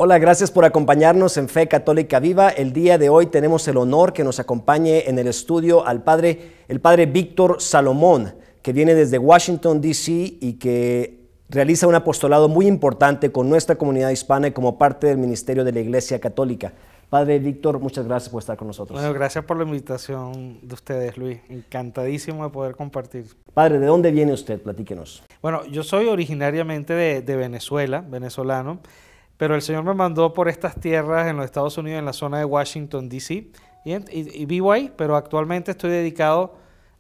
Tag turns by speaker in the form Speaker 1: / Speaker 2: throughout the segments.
Speaker 1: Hola, gracias por acompañarnos en Fe Católica Viva. El día de hoy tenemos el honor que nos acompañe en el estudio el padre Víctor Salomón, que viene desde Washington, D.C. y que realiza un apostolado muy importante con nuestra comunidad hispana y como parte del ministerio de la Iglesia Católica. Padre Víctor, muchas gracias por estar con nosotros.
Speaker 2: Bueno, gracias por la invitación de ustedes, Luis. Encantadísimo de poder compartir.
Speaker 1: Padre, ¿de dónde viene usted? Platíquenos.
Speaker 2: Bueno, yo soy originariamente de Venezuela, venezolano, pero el Señor me mandó por estas tierras en los Estados Unidos, en la zona de Washington, D.C., y vivo ahí, pero actualmente estoy dedicado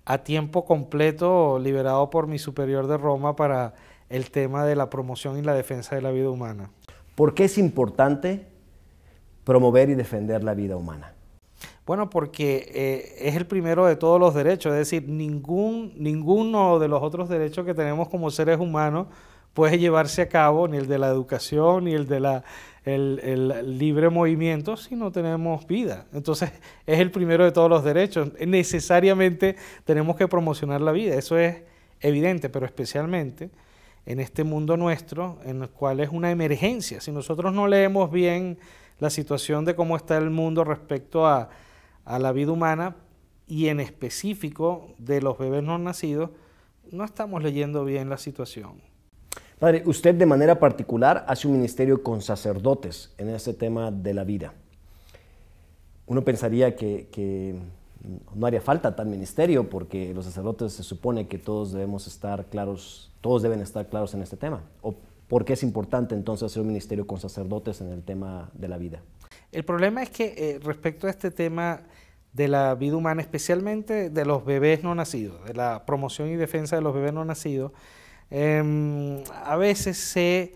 Speaker 2: a tiempo completo, liberado por mi superior de Roma para el tema de la promoción y la defensa de la vida humana.
Speaker 1: ¿Por qué es importante promover y defender la vida humana?
Speaker 2: Bueno, porque es el primero de todos los derechos, es decir, ninguno de los otros derechos que tenemos como seres humanos puede llevarse a cabo, ni el de la educación, ni el de el libre movimiento, si no tenemos vida. Entonces, es el primero de todos los derechos. Necesariamente tenemos que promocionar la vida, eso es evidente, pero especialmente en este mundo nuestro, en el cual es una emergencia. Si nosotros no leemos bien la situación de cómo está el mundo respecto a la vida humana y en específico de los bebés no nacidos, no estamos leyendo bien la situación.
Speaker 1: Padre, usted de manera particular hace un ministerio con sacerdotes en ese tema de la vida. Uno pensaría que no haría falta tal ministerio porque los sacerdotes se supone que todos deben estar claros en este tema. ¿O por qué es importante entonces hacer un ministerio con sacerdotes en el tema de la vida?
Speaker 2: El problema es que respecto a este tema de la vida humana, especialmente de los bebés no nacidos, de la promoción y defensa de los bebés no nacidos, a veces se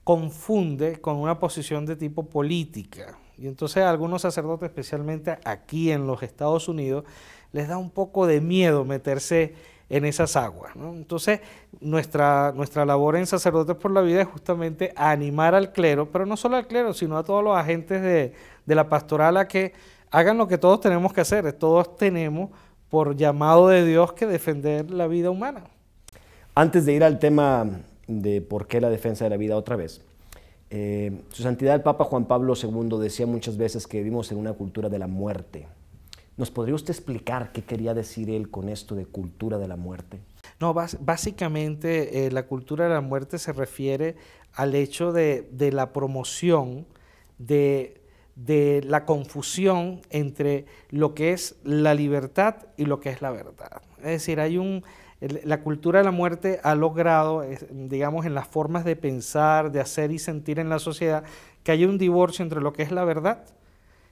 Speaker 2: confunde con una posición de tipo política. Y entonces a algunos sacerdotes, especialmente aquí en los Estados Unidos, les da un poco de miedo meterse en esas aguas, ¿no? Entonces, nuestra labor en Sacerdotes por la Vida es justamente animar al clero, pero no solo al clero, sino a todos los agentes de la pastoral a que hagan lo que todos tenemos que hacer. Todos tenemos, por llamado de Dios, que defender la vida humana.
Speaker 1: Antes de ir al tema de por qué la defensa de la vida otra vez, Su Santidad el Papa Juan Pablo II decía muchas veces que vivimos en una cultura de la muerte. ¿Nos podría usted explicar qué quería decir él con esto de cultura de la muerte?
Speaker 2: No, básicamente la cultura de la muerte se refiere al hecho de la promoción, de la confusión entre lo que es la libertad y lo que es la verdad. Es decir, la cultura de la muerte ha logrado, digamos, en las formas de pensar, de hacer y sentir en la sociedad, que haya un divorcio entre lo que es la verdad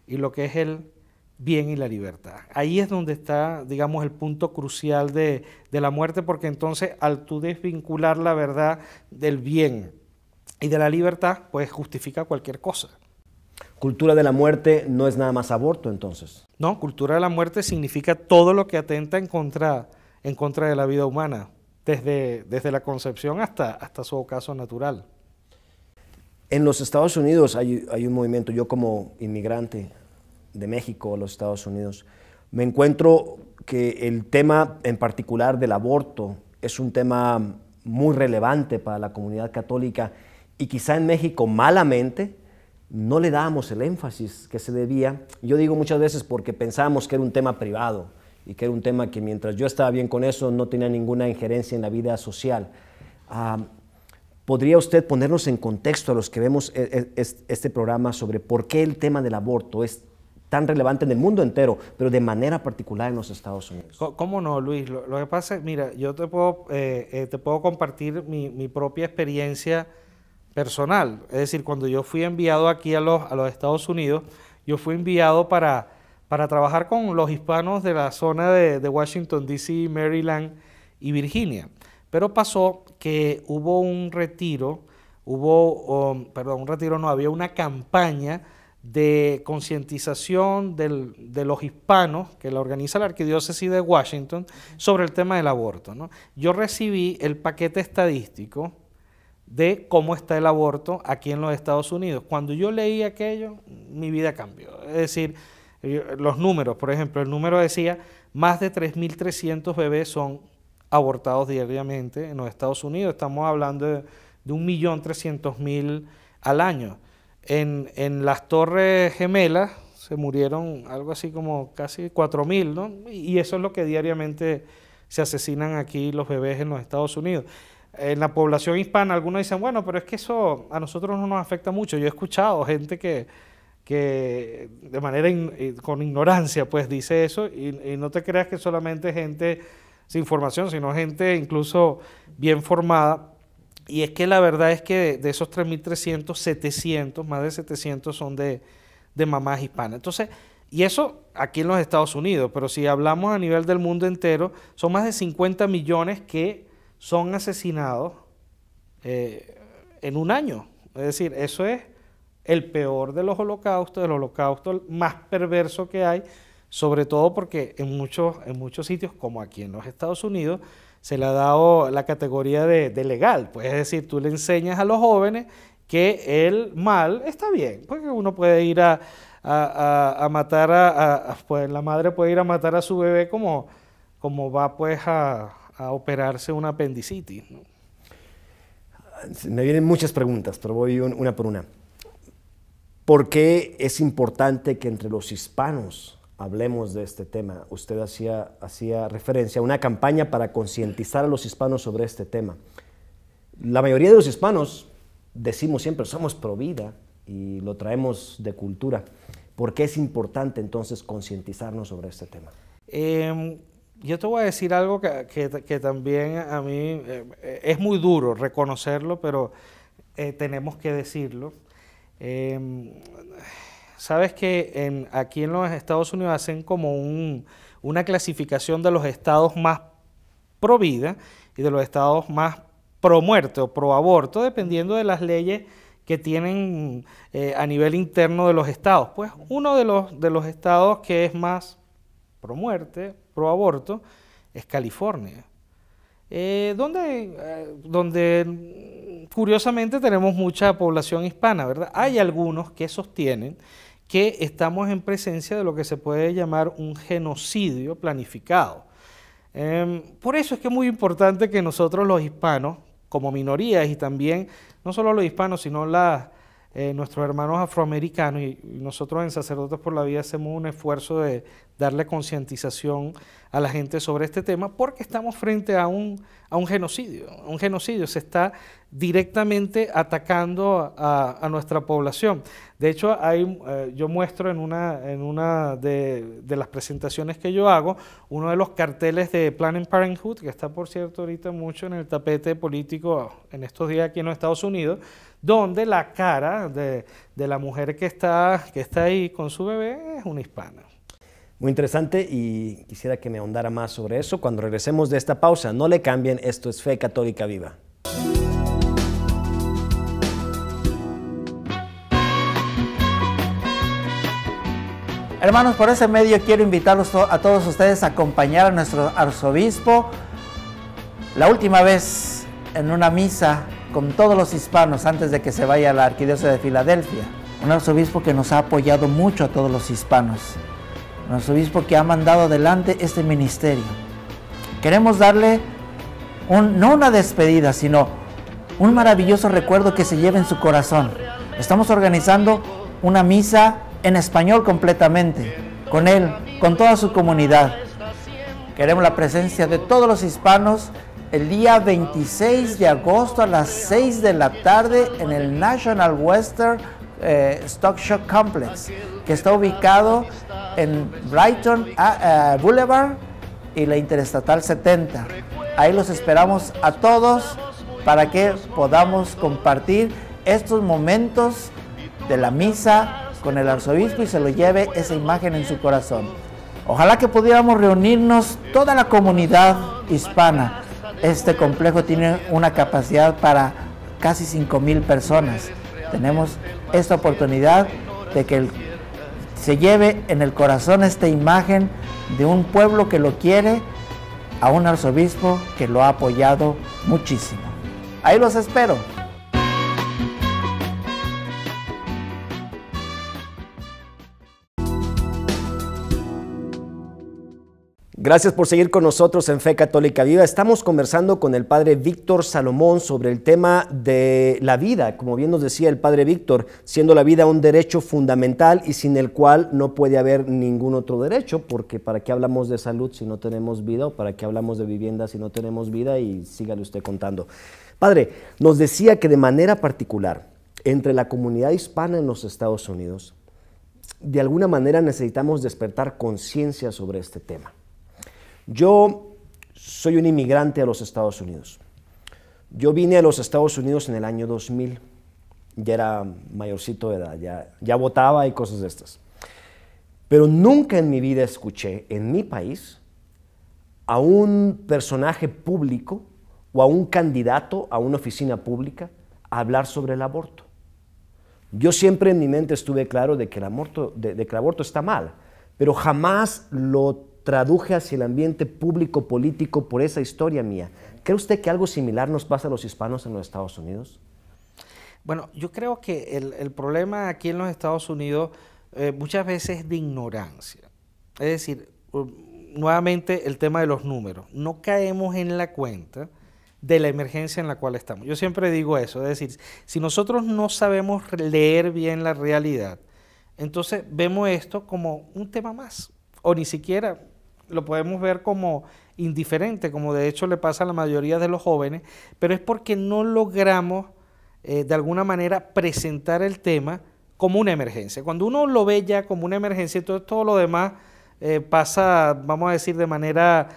Speaker 2: y lo que es el bien y la libertad. Ahí es donde está, digamos, el punto crucial de la muerte, porque entonces al tú desvincular la verdad del bien y de la libertad, pues justifica cualquier cosa.
Speaker 1: ¿Cultura de la muerte no es nada más aborto entonces?
Speaker 2: No, cultura de la muerte significa todo lo que atenta en contra de la vida humana, desde la concepción hasta su ocaso natural.
Speaker 1: En los Estados Unidos hay un movimiento, yo como inmigrante de México a los Estados Unidos, me encuentro que el tema en particular del aborto es un tema muy relevante para la comunidad católica y quizá en México malamente no le dábamos el énfasis que se debía. Yo digo muchas veces porque pensábamos que era un tema privado y que era un tema que mientras yo estaba bien con eso no tenía ninguna injerencia en la vida social. ¿Podría usted ponernos en contexto a los que vemos este programa sobre por qué el tema del aborto es tan relevante en el mundo entero, pero de manera particular en los Estados Unidos?
Speaker 2: ¿Cómo no, Luis? Lo que pasa es, mira, yo te puedo compartir mi propia experiencia personal. Es decir, cuando yo fui enviado aquí a los Estados Unidos, yo fui enviado para trabajar con los hispanos de la zona de Washington, D.C., Maryland y Virginia. Pero pasó que hubo un retiro, había una campaña de concientización de los hispanos que la organiza la Arquidiócesis de Washington sobre el tema del aborto, ¿no? Yo recibí el paquete estadístico de cómo está el aborto aquí en los Estados Unidos. Cuando yo leí aquello, mi vida cambió. Es decir, los números, por ejemplo, el número decía más de 3.300 bebés son abortados diariamente en los Estados Unidos. Estamos hablando de 1.300.000 al año. en las Torres Gemelas se murieron algo así como casi 4.000, ¿no? Y eso es lo que diariamente se asesinan aquí los bebés en los Estados Unidos. En la población hispana, algunos dicen, bueno, pero es que eso a nosotros no nos afecta mucho. Yo he escuchado gente que de manera con ignorancia pues dice eso, y no te creas que solamente gente sin formación, sino gente incluso bien formada. Y es que la verdad es que de esos 3.300, 700, más de 700 son de mamás hispanas. Entonces, y eso aquí en los Estados Unidos, pero si hablamos a nivel del mundo entero, son más de 50 millones que son asesinados en un año. Es decir, eso es el peor de los holocaustos, el holocausto más perverso que hay, sobre todo porque en muchos sitios, como aquí en los Estados Unidos, se le ha dado la categoría de legal. Pues es decir, tú le enseñas a los jóvenes que el mal está bien, porque uno puede ir a matar pues la madre puede ir a matar a su bebé como va pues a operarse una apendicitis, ¿no?
Speaker 1: Me vienen muchas preguntas, pero voy una por una. ¿Por qué es importante que entre los hispanos hablemos de este tema? Usted hacía referencia a una campaña para concientizar a los hispanos sobre este tema. La mayoría de los hispanos decimos siempre, somos pro vida y lo traemos de cultura. ¿Por qué es importante entonces concientizarnos sobre este tema?
Speaker 2: Yo te voy a decir algo que también a mí es muy duro reconocerlo, pero tenemos que decirlo. Sabes que aquí en los Estados Unidos hacen como una clasificación de los estados más pro vida y de los estados más pro muerte o pro aborto, dependiendo de las leyes que tienen a nivel interno de los estados. Pues uno de los estados que es más pro muerte, pro aborto, es California, donde curiosamente tenemos mucha población hispana, ¿verdad? Hay algunos que sostienen que estamos en presencia de lo que se puede llamar un genocidio planificado. Por eso es que es muy importante que nosotros los hispanos, como minorías, y también no solo los hispanos, sino nuestros hermanos afroamericanos, y nosotros en Sacerdotes por la Vida hacemos un esfuerzo de darle concientización a la gente sobre este tema, porque estamos frente a un genocidio. Un genocidio se está directamente atacando a nuestra población. De hecho, yo muestro en una de las presentaciones que yo hago, uno de los carteles de Planned Parenthood, que está, por cierto, ahorita mucho en el tapete político en estos días aquí en los Estados Unidos, donde la cara de la mujer que está ahí con su bebé es una hispana.
Speaker 1: Muy interesante, y quisiera que me ahondara más sobre eso cuando regresemos de esta pausa. No le cambien, esto es Fe Católica Viva.
Speaker 3: Hermanos, por ese medio quiero invitarlos a todos ustedes a acompañar a nuestro arzobispo la última vez en una misa con todos los hispanos antes de que se vaya a la Arquidiócesis de Filadelfia. Un arzobispo que nos ha apoyado mucho a todos los hispanos. Un arzobispo que ha mandado adelante este ministerio. Queremos darle no una despedida, sino un maravilloso recuerdo que se lleve en su corazón. Estamos organizando una misa en español completamente, con él, con toda su comunidad. Queremos la presencia de todos los hispanos el día 26 de agosto a las 6 de la tarde en el National Western Stock Show Complex, que está ubicado en Brighton Boulevard y la Interestatal 70. Ahí los esperamos a todos para que podamos compartir estos momentos de la misa con el arzobispo y se lo lleve esa imagen en su corazón. Ojalá que pudiéramos reunirnos toda la comunidad hispana. Este complejo tiene una capacidad para casi 5,000 personas. Tenemos esta oportunidad de que se lleve en el corazón esta imagen de un pueblo que lo quiere, a un arzobispo que lo ha apoyado muchísimo. Ahí los espero.
Speaker 1: Gracias por seguir con nosotros en Fe Católica Viva. Estamos conversando con el padre Víctor Salomón sobre el tema de la vida, como bien nos decía el padre Víctor, siendo la vida un derecho fundamental y sin el cual no puede haber ningún otro derecho, porque ¿para qué hablamos de salud si no tenemos vida? ¿O para qué hablamos de vivienda si no tenemos vida? Y sígale usted contando. Padre, nos decía que de manera particular, entre la comunidad hispana en los Estados Unidos, de alguna manera necesitamos despertar conciencia sobre este tema. Yo soy un inmigrante a los Estados Unidos. Yo vine a los Estados Unidos en el año 2000. Ya era mayorcito de edad, ya votaba y cosas de estas. Pero nunca en mi vida escuché en mi país a un personaje público o a un candidato a una oficina pública hablar sobre el aborto. Yo siempre en mi mente estuve claro de que el aborto está mal, pero jamás lo traduje hacia el ambiente público político por esa historia mía. ¿Cree usted que algo similar nos pasa a los hispanos en los Estados Unidos?
Speaker 2: Bueno, yo creo que el problema aquí en los Estados Unidos muchas veces es de ignorancia. Es decir, nuevamente el tema de los números. No caemos en la cuenta de la emergencia en la cual estamos. Yo siempre digo eso, es decir, si nosotros no sabemos leer bien la realidad, entonces vemos esto como un tema más, o ni siquiera lo podemos ver como indiferente, como de hecho le pasa a la mayoría de los jóvenes, pero es porque no logramos de alguna manera presentar el tema como una emergencia. Cuando uno lo ve ya como una emergencia, entonces todo lo demás pasa, vamos a decir, de manera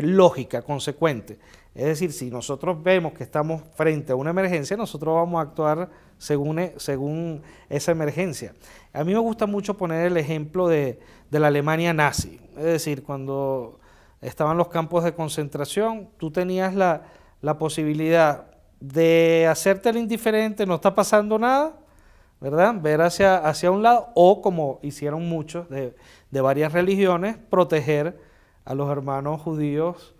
Speaker 2: lógica, consecuente. Es decir, si nosotros vemos que estamos frente a una emergencia, nosotros vamos a actuar según esa emergencia. A mí me gusta mucho poner el ejemplo de la Alemania nazi. Es decir, cuando estaban los campos de concentración, tú tenías la posibilidad de hacerte el indiferente, no está pasando nada, ¿verdad? Ver hacia un lado, o como hicieron muchos de varias religiones, proteger a los hermanos judíos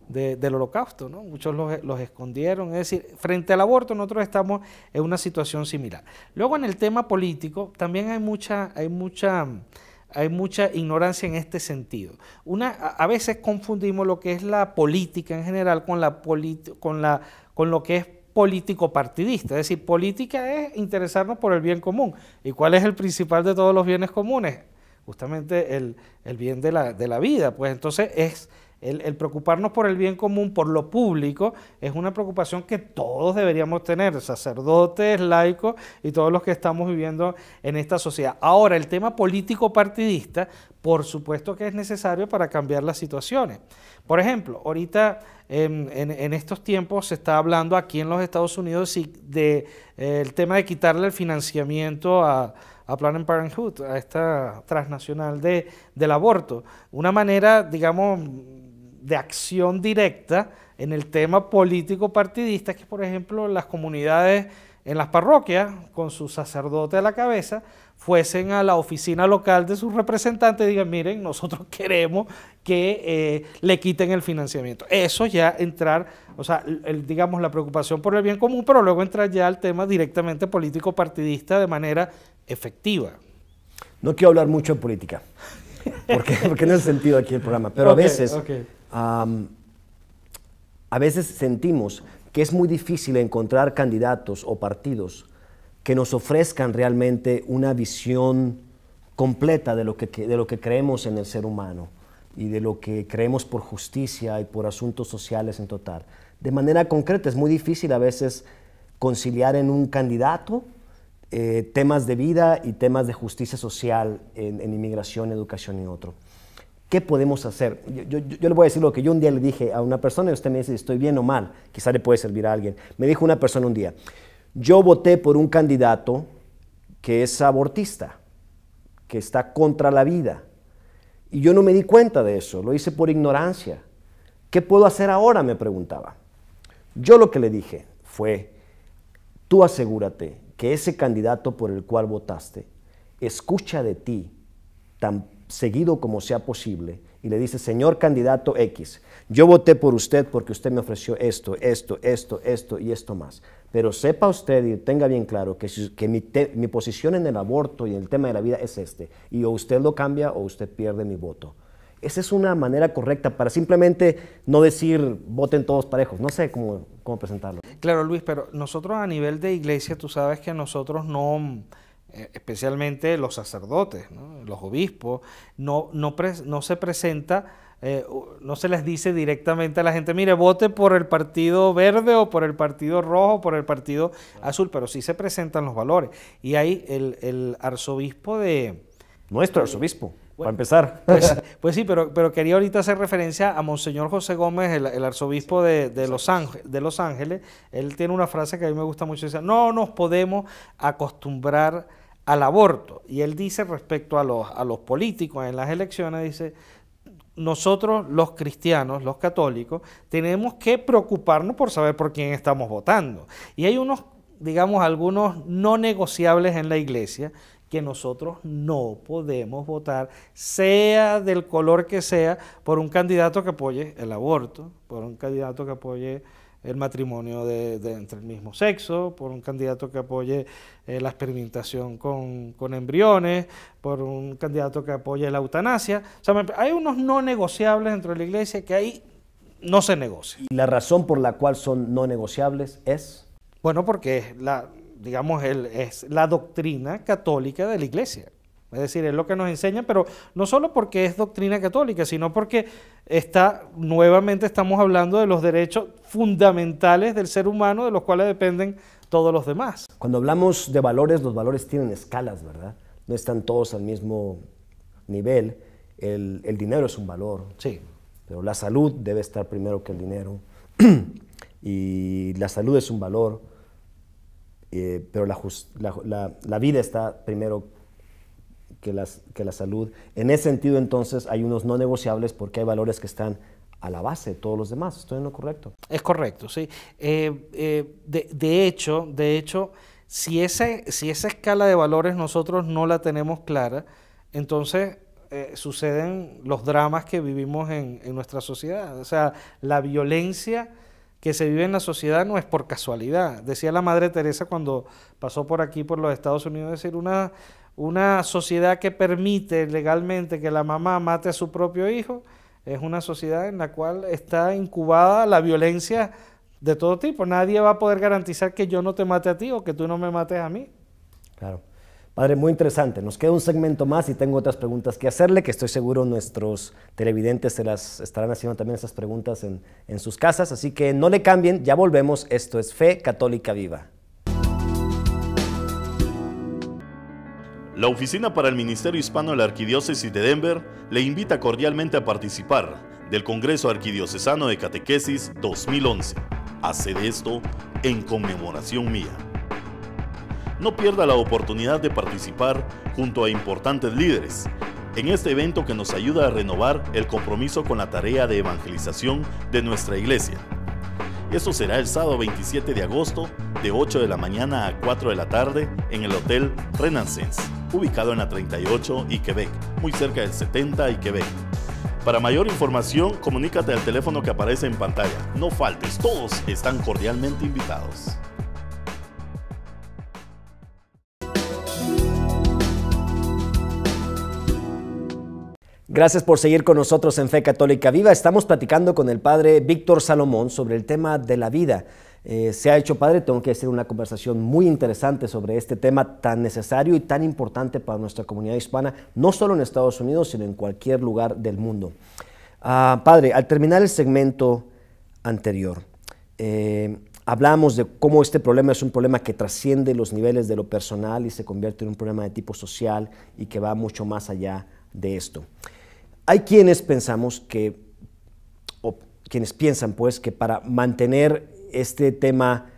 Speaker 2: del holocausto, ¿no? Muchos los escondieron. Es decir, frente al aborto nosotros estamos en una situación similar. Luego en el tema político también hay mucha ignorancia en este sentido. A veces confundimos lo que es la política en general con lo que es político partidista. Es decir, política es interesarnos por el bien común. ¿Y cuál es el principal de todos los bienes comunes? Justamente el bien de la vida. Pues entonces es el preocuparnos por el bien común, por lo público, es una preocupación que todos deberíamos tener, sacerdotes, laicos y todos los que estamos viviendo en esta sociedad. Ahora, el tema político partidista, por supuesto que es necesario para cambiar las situaciones. Por ejemplo, ahorita en estos tiempos se está hablando aquí en los Estados Unidos del tema de quitarle el financiamiento a Planned Parenthood, a esta transnacional del aborto. Una manera, digamos, de acción directa en el tema político partidista, que por ejemplo las comunidades en las parroquias, con su sacerdote a la cabeza, fuesen a la oficina local de sus representantes y digan, miren, nosotros queremos que le quiten el financiamiento. Eso ya entrar, o sea, digamos, la preocupación por el bien común, pero luego entrar ya al tema directamente político partidista de manera efectiva.
Speaker 1: No quiero hablar mucho de política, porque no es el sentido aquí del programa, pero a veces sentimos que es muy difícil encontrar candidatos o partidos que nos ofrezcan realmente una visión completa de lo que creemos en el ser humano y de lo que creemos por justicia y por asuntos sociales en total. De manera concreta, es muy difícil a veces conciliar en un candidato temas de vida y temas de justicia social en inmigración, educación y otro. ¿Qué podemos hacer? Yo le voy a decir lo que yo un día le dije a una persona y usted me dice si estoy bien o mal, quizá le puede servir a alguien. Me dijo una persona un día, yo voté por un candidato que es abortista, que está contra la vida, y yo no me di cuenta de eso, lo hice por ignorancia. ¿Qué puedo hacer ahora?, me preguntaba. Yo lo que le dije fue, tú asegúrate que ese candidato por el cual votaste escucha de ti tan seguido como sea posible y le dice, señor candidato X, yo voté por usted porque usted me ofreció esto y esto más. Pero sepa usted y tenga bien claro que mi posición en el aborto y en el tema de la vida es este. Y o usted lo cambia o usted pierde mi voto. Esa es una manera correcta para simplemente no decir voten todos parejos. No sé cómo presentarlo.
Speaker 2: Claro, Luis, pero nosotros a nivel de iglesia, tú sabes que nosotros no, especialmente los sacerdotes, ¿no? Los obispos, no se presenta, no se les dice directamente a la gente, mire, vote por el partido verde o por el partido rojo o por el partido azul, pero sí se presentan los valores. Y hay el arzobispo de...
Speaker 1: Nuestro arzobispo. Para empezar.
Speaker 2: Pues sí, pero quería ahorita hacer referencia a Monseñor José Gómez, el arzobispo de Los Ángeles. Él tiene una frase que a mí me gusta mucho, dice, no nos podemos acostumbrar al aborto. Y él dice respecto a los políticos en las elecciones, dice, nosotros los cristianos, los católicos, tenemos que preocuparnos por saber por quién estamos votando. Y hay unos, digamos, algunos no negociables en la iglesia, que nosotros no podemos votar, sea del color que sea, por un candidato que apoye el aborto, por un candidato que apoye el matrimonio entre el mismo sexo, por un candidato que apoye la experimentación con embriones, por un candidato que apoye la eutanasia. O sea, hay unos no negociables dentro de la iglesia que ahí no se negocia.
Speaker 1: ¿Y la razón por la cual son no negociables es?
Speaker 2: Bueno, porque es la doctrina católica de la iglesia. Es decir, es lo que nos enseña, pero no solo porque es doctrina católica, sino porque nuevamente estamos hablando de los derechos fundamentales del ser humano, de los cuales dependen todos los demás.
Speaker 1: Cuando hablamos de valores, los valores tienen escalas, ¿verdad? No están todos al mismo nivel. El dinero es un valor,
Speaker 2: sí,
Speaker 1: pero la salud debe estar primero que el dinero. Y la salud es un valor. Pero la vida está primero que la salud. En ese sentido, entonces, hay unos no negociables porque hay valores que están a la base de todos los demás. ¿Estoy en lo correcto?
Speaker 2: Es correcto, sí. De hecho, si esa escala de valores nosotros no la tenemos clara, entonces suceden los dramas que vivimos en nuestra sociedad. O sea, la violencia que se vive en la sociedad no es por casualidad. Decía la Madre Teresa cuando pasó por aquí, por los Estados Unidos, decir, una sociedad que permite legalmente que la mamá mate a su propio hijo, es una sociedad en la cual está incubada la violencia de todo tipo. Nadie va a poder garantizar que yo no te mate a ti o que tú no me mates a mí.
Speaker 1: Claro. Padre, muy interesante. Nos queda un segmento más y tengo otras preguntas que hacerle, que estoy seguro nuestros televidentes se las estarán haciendo también esas preguntas en sus casas, así que no le cambien, ya volvemos. Esto es Fe Católica Viva.
Speaker 4: La Oficina para el Ministerio Hispano de la Arquidiócesis de Denver le invita cordialmente a participar del Congreso Arquidiocesano de Catequesis 2011. Hace de esto en conmemoración mía. No pierda la oportunidad de participar junto a importantes líderes en este evento que nos ayuda a renovar el compromiso con la tarea de evangelización de nuestra iglesia. Esto será el sábado 27 de agosto de 8 de la mañana a 4 de la tarde en el Hotel Renaissance, ubicado en la 38 y Quebec, muy cerca del 70 y Quebec. Para mayor información, comunícate al teléfono que aparece en pantalla. No faltes, todos están cordialmente invitados.
Speaker 1: Gracias por seguir con nosotros en Fe Católica Viva. Estamos platicando con el padre Víctor Salomón sobre el tema de la vida. Se ha hecho, padre, tengo que decir, una conversación muy interesante sobre este tema tan necesario y tan importante para nuestra comunidad hispana, no solo en Estados Unidos, sino en cualquier lugar del mundo. Padre, al terminar el segmento anterior, hablamos de cómo este problema es un problema que trasciende los niveles de lo personal y se convierte en un problema de tipo social y que va mucho más allá de esto. Hay quienes pensamos quienes piensan pues que para mantener este tema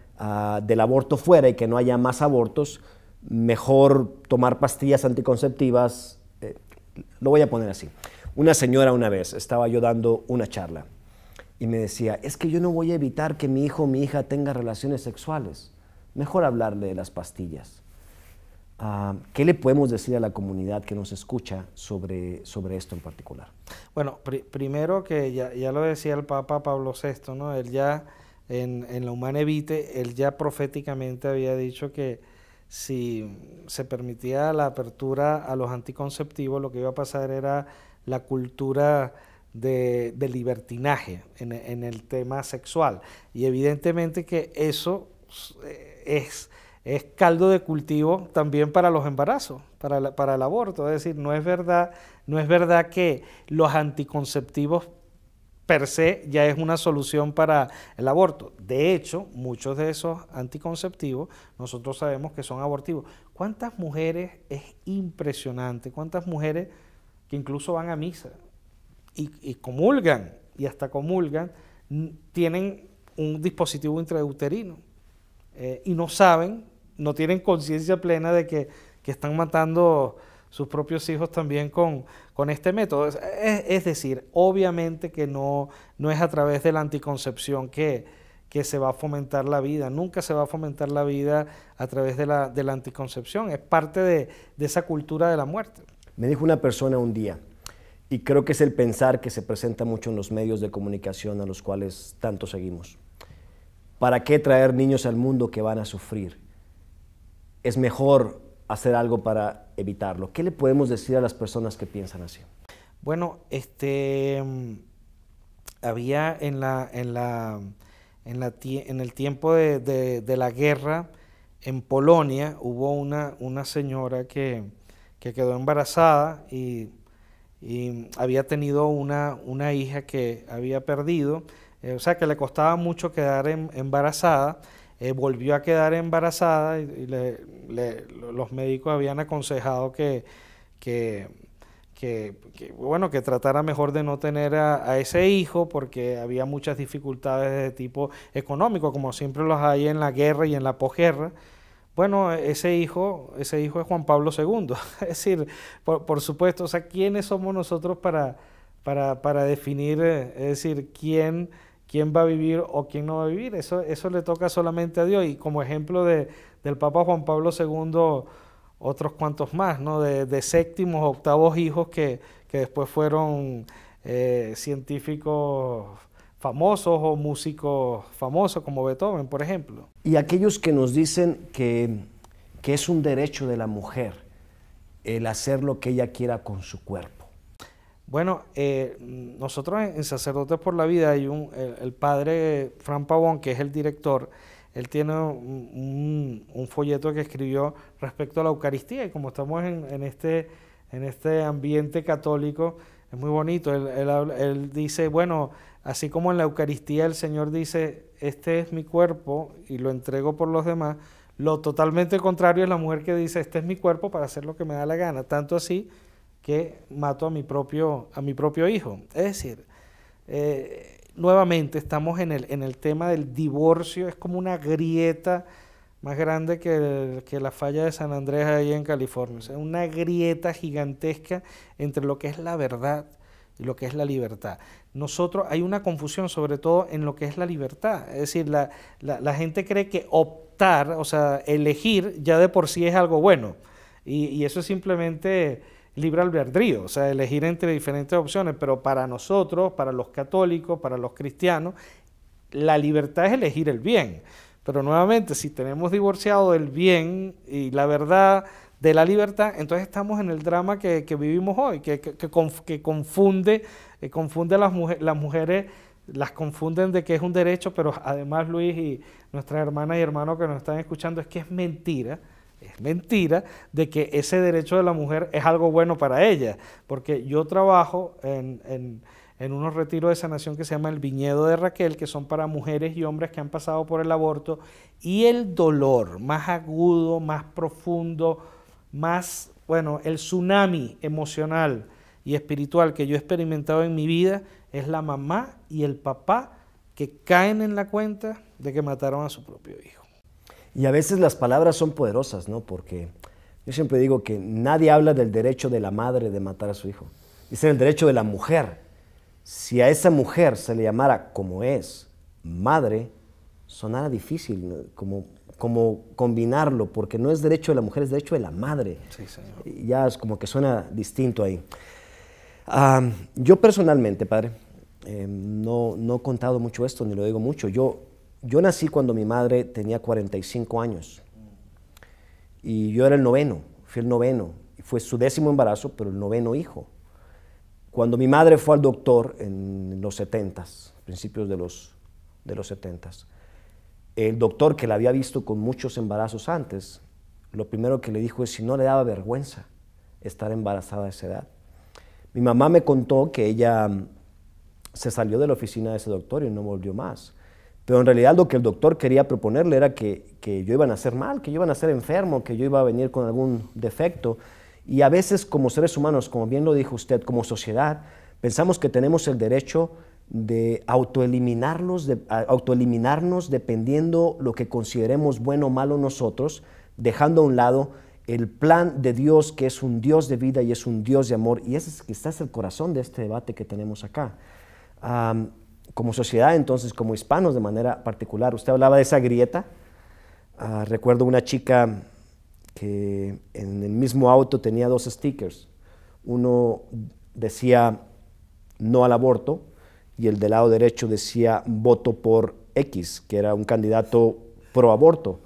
Speaker 1: del aborto fuera y que no haya más abortos, mejor tomar pastillas anticonceptivas. Lo voy a poner así. Una señora una vez estaba yo dando una charla y me decía, es que yo no voy a evitar que mi hijo o mi hija tenga relaciones sexuales, mejor hablarle de las pastillas. ¿Qué le podemos decir a la comunidad que nos escucha sobre esto en particular?
Speaker 2: Bueno, primero que ya lo decía el Papa Pablo VI, ¿no? Él ya en la Humanae Vitae, él ya proféticamente había dicho que si se permitía la apertura a los anticonceptivos, lo que iba a pasar era la cultura de libertinaje en el tema sexual. Y evidentemente que eso es caldo de cultivo también para los embarazos, para el aborto. Es decir, no es verdad que los anticonceptivos per se ya es una solución para el aborto. De hecho, muchos de esos anticonceptivos nosotros sabemos que son abortivos. ¿Cuántas mujeres, es impresionante, cuántas mujeres que incluso van a misa y comulgan, y hasta comulgan, tienen un dispositivo intrauterino y no saben, no tienen conciencia plena de que están matando sus propios hijos también con este método? Es decir, obviamente que no es a través de la anticoncepción que se va a fomentar la vida, nunca se va a fomentar la vida a través de la anticoncepción, es parte de esa cultura de la muerte.
Speaker 1: Me dijo una persona un día, y creo que es el pensar que se presenta mucho en los medios de comunicación a los cuales tanto seguimos. ¿Para qué traer niños al mundo que van a sufrir? Es mejor hacer algo para evitarlo. ¿Qué le podemos decir a las personas que piensan así?
Speaker 2: Bueno, había en el tiempo de la guerra en Polonia, hubo una señora que quedó embarazada y había tenido una hija que había perdido, o sea que le costaba mucho quedar embarazada. Volvió a quedar embarazada y los médicos habían aconsejado que tratara mejor de no tener a ese hijo, porque había muchas dificultades de tipo económico, como siempre los hay en la guerra y en la posguerra. Bueno, ese hijo es Juan Pablo II. Es decir, por supuesto, o sea, ¿quiénes somos nosotros para definir, es decir, quién va a vivir o quién no va a vivir? Eso le toca solamente a Dios. Y como ejemplo del Papa Juan Pablo II, otros cuantos más, ¿no? De séptimos, octavos hijos que después fueron científicos famosos o músicos famosos, como Beethoven, por ejemplo.
Speaker 1: Y aquellos que nos dicen que es un derecho de la mujer el hacer lo que ella quiera con su cuerpo.
Speaker 2: Bueno, nosotros en Sacerdotes por la Vida hay el padre Fran Pavón, que es el director. Él tiene un folleto que escribió respecto a la Eucaristía, y como estamos en este ambiente católico, es muy bonito. Él dice, bueno, así como en la Eucaristía el Señor dice, este es mi cuerpo y lo entrego por los demás, lo totalmente contrario es la mujer que dice, este es mi cuerpo para hacer lo que me da la gana, tanto así que mato a mi propio hijo. Es decir, nuevamente estamos en el tema del divorcio. Es como una grieta más grande que la falla de San Andrés ahí en California. O sea, una grieta gigantesca entre lo que es la verdad y lo que es la libertad. Hay una confusión sobre todo en lo que es la libertad. Es decir, la gente cree que optar, o sea, elegir ya de por sí es algo bueno. Y eso es simplemente libre albedrío, o sea, elegir entre diferentes opciones. Pero para nosotros, para los católicos, para los cristianos, la libertad es elegir el bien. Pero nuevamente, si tenemos divorciado el bien y la verdad de la libertad, entonces estamos en el drama que vivimos hoy, que confunde a las mujeres, las confunden de que es un derecho, pero además, Luis y nuestras hermanas y hermanos que nos están escuchando, es que es mentira de que ese derecho de la mujer es algo bueno para ella, porque yo trabajo en unos retiros de sanación que se llama el Viñedo de Raquel, que son para mujeres y hombres que han pasado por el aborto, y el dolor más agudo, más profundo, el tsunami emocional y espiritual que yo he experimentado en mi vida es la mamá y el papá que caen en la cuenta de que mataron a su propio hijo.
Speaker 1: Y a veces las palabras son poderosas, ¿no? Porque yo siempre digo que nadie habla del derecho de la madre de matar a su hijo. Dice el derecho de la mujer. Si a esa mujer se le llamara como es, madre, sonara difícil, ¿no? como combinarlo, porque no es derecho de la mujer, es derecho de la madre.
Speaker 2: Sí, señor.
Speaker 1: Y ya es como que suena distinto ahí. Yo personalmente, padre, no he contado mucho esto, ni lo digo mucho. Yo nací cuando mi madre tenía 45 años y yo era el noveno, fui el noveno. Fue su 10º embarazo, pero el 9º hijo. Cuando mi madre fue al doctor en los 70s, principios de los 70s, el doctor, que la había visto con muchos embarazos antes, lo primero que le dijo es si no le daba vergüenza estar embarazada a esa edad. Mi mamá me contó que ella se salió de la oficina de ese doctor y no volvió más. Pero en realidad lo que el doctor quería proponerle era que yo iba a nacer mal, que yo iba a nacer enfermo, que yo iba a venir con algún defecto. Y a veces como seres humanos, como bien lo dijo usted, como sociedad, pensamos que tenemos el derecho de autoeliminarnos dependiendo lo que consideremos bueno o malo nosotros, dejando a un lado el plan de Dios, que es un Dios de vida y es un Dios de amor. Y ese es quizás el corazón de este debate que tenemos acá. Como sociedad, entonces, como hispanos de manera particular, usted hablaba de esa grieta. Recuerdo una chica que en el mismo auto tenía 2 stickers. Uno decía no al aborto y el del lado derecho decía voto por X, que era un candidato pro aborto.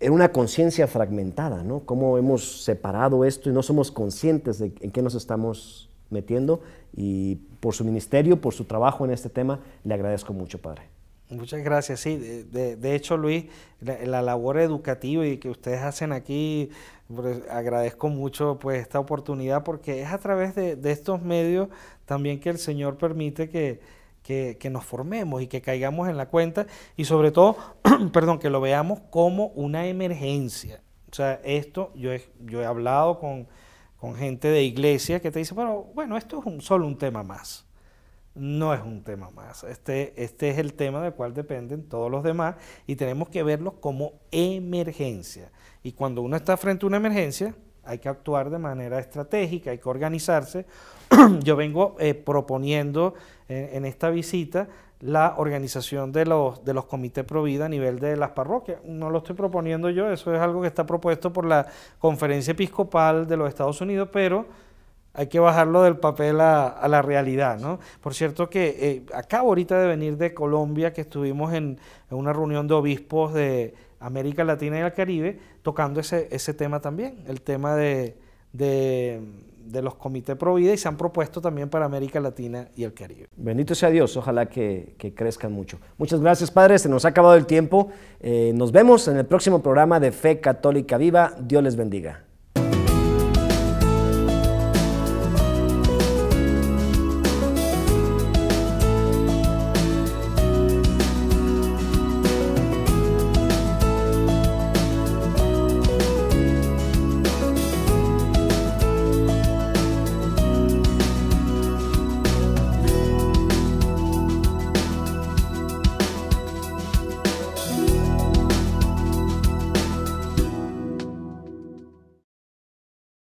Speaker 1: Era una conciencia fragmentada, ¿no? Cómo hemos separado esto y no somos conscientes de en qué nos estamos metiendo. Y por su ministerio, por su trabajo en este tema, le agradezco mucho, padre.
Speaker 2: Muchas gracias. Sí, de hecho, Luis, la labor educativa y que ustedes hacen aquí, pues, agradezco mucho pues esta oportunidad, porque es a través de estos medios también que el Señor permite que nos formemos y que caigamos en la cuenta y sobre todo, perdón, que lo veamos como una emergencia. O sea, esto, yo he hablado con gente de iglesia que te dice, pero bueno, esto es solo un tema más. No es un tema más. Este es el tema del cual dependen todos los demás y tenemos que verlo como emergencia. Y cuando uno está frente a una emergencia, hay que actuar de manera estratégica, hay que organizarse. Yo vengo proponiendo en esta visita la organización de los comités pro vida a nivel de las parroquias. No lo estoy proponiendo yo, eso es algo que está propuesto por la Conferencia Episcopal de los Estados Unidos, pero hay que bajarlo del papel a la realidad, ¿no? Por cierto que acabo ahorita de venir de Colombia, que estuvimos en una reunión de obispos de América Latina y el Caribe, tocando ese tema también, el tema de los comités pro vida, y se han propuesto también para América Latina y el Caribe.
Speaker 1: Bendito sea Dios, ojalá que crezcan mucho. Muchas gracias, padre, se nos ha acabado el tiempo. Nos vemos en el próximo programa de Fe Católica Viva. Dios les bendiga.